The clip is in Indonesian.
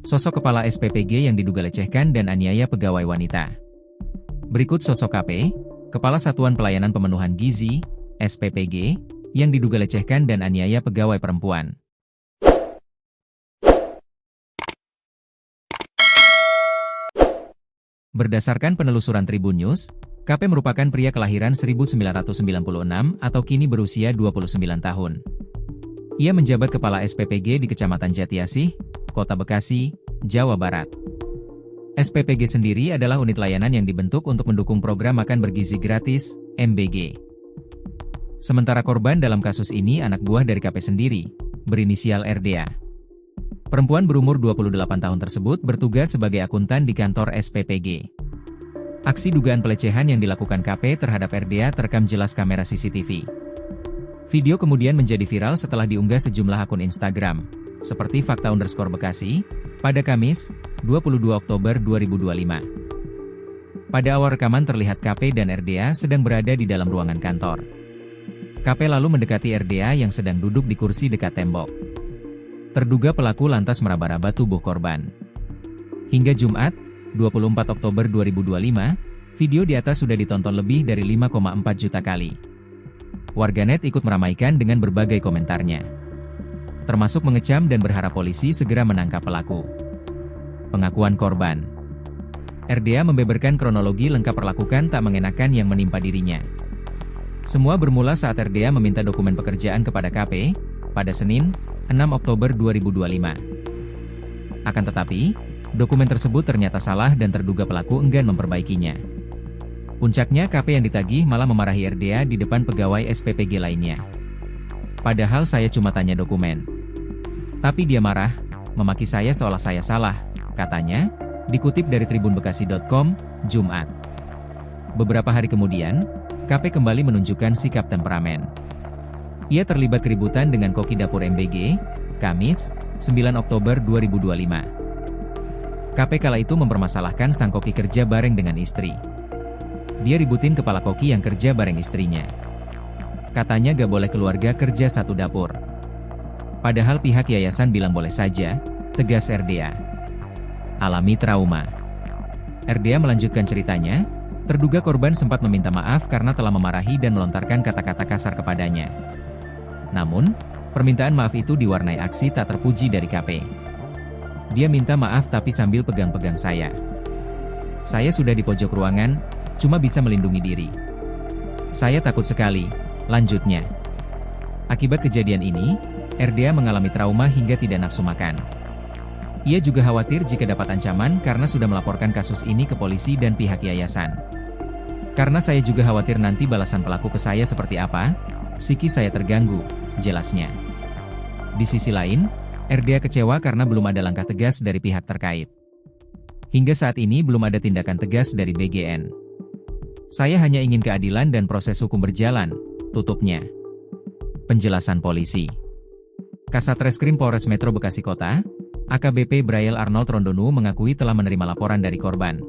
Sosok kepala SPPG yang diduga lecehkan dan aniaya pegawai wanita. Berikut sosok KP, Kepala Satuan Pelayanan Pemenuhan Gizi, SPPG, yang diduga lecehkan dan aniaya pegawai perempuan. Berdasarkan penelusuran Tribun News, KP merupakan pria kelahiran 1996 atau kini berusia 29 tahun. Ia menjabat Kepala SPPG di Kecamatan Jatiasih, Kota Bekasi, Jawa Barat. SPPG sendiri adalah unit layanan yang dibentuk untuk mendukung program makan bergizi gratis, MBG. Sementara korban dalam kasus ini anak buah dari KP sendiri, berinisial RDA. Perempuan berumur 28 tahun tersebut bertugas sebagai akuntan di kantor SPPG. Aksi dugaan pelecehan yang dilakukan KP terhadap RDA terekam jelas kamera CCTV. Video kemudian menjadi viral setelah diunggah sejumlah akun Instagram, seperti Fakta_Bekasi, pada Kamis, 22 Oktober 2025. Pada awal rekaman terlihat KP dan RDA sedang berada di dalam ruangan kantor. KP lalu mendekati RDA yang sedang duduk di kursi dekat tembok. Terduga pelaku lantas meraba-raba tubuh korban. Hingga Jumat, 24 Oktober 2025, video di atas sudah ditonton lebih dari 5,4 juta kali. Warganet ikut meramaikan dengan berbagai komentarnya, termasuk mengecam dan berharap polisi segera menangkap pelaku. Pengakuan korban. RDA membeberkan kronologi lengkap perlakuan tak mengenakan yang menimpa dirinya. Semua bermula saat RDA meminta dokumen pekerjaan kepada KP, pada Senin, 6 Oktober 2025. Akan tetapi, dokumen tersebut ternyata salah dan terduga pelaku enggan memperbaikinya. Puncaknya KP yang ditagih malah memarahi RDA di depan pegawai SPPG lainnya. Padahal saya cuma tanya dokumen. Tapi dia marah, memaki saya seolah saya salah, katanya, dikutip dari tribunbekasi.com, Jumat. Beberapa hari kemudian, KP kembali menunjukkan sikap temperamen. Ia terlibat keributan dengan koki dapur MBG, Kamis, 9 Oktober 2025. KP kala itu mempermasalahkan sang koki kerja bareng dengan istri. Dia ributin kepala koki yang kerja bareng istrinya. Katanya gak boleh keluarga kerja satu dapur. Padahal pihak yayasan bilang boleh saja, tegas RDA. Alami trauma. RDA melanjutkan ceritanya, terduga korban sempat meminta maaf karena telah memarahi dan melontarkan kata-kata kasar kepadanya. Namun, permintaan maaf itu diwarnai aksi tak terpuji dari KP. Dia minta maaf tapi sambil pegang-pegang saya. Saya sudah di pojok ruangan, cuma bisa melindungi diri. Saya takut sekali, lanjutnya. Akibat kejadian ini, RDA mengalami trauma hingga tidak nafsu makan. Ia juga khawatir jika dapat ancaman karena sudah melaporkan kasus ini ke polisi dan pihak yayasan. Karena saya juga khawatir nanti balasan pelaku ke saya seperti apa, psikis saya terganggu, jelasnya. Di sisi lain, RDA kecewa karena belum ada langkah tegas dari pihak terkait. Hingga saat ini belum ada tindakan tegas dari BGN. Saya hanya ingin keadilan dan proses hukum berjalan, tutupnya. Penjelasan polisi. Kasatreskrim Polres Metro Bekasi Kota, AKBP Braille Arnold Rondonu mengakui telah menerima laporan dari korban.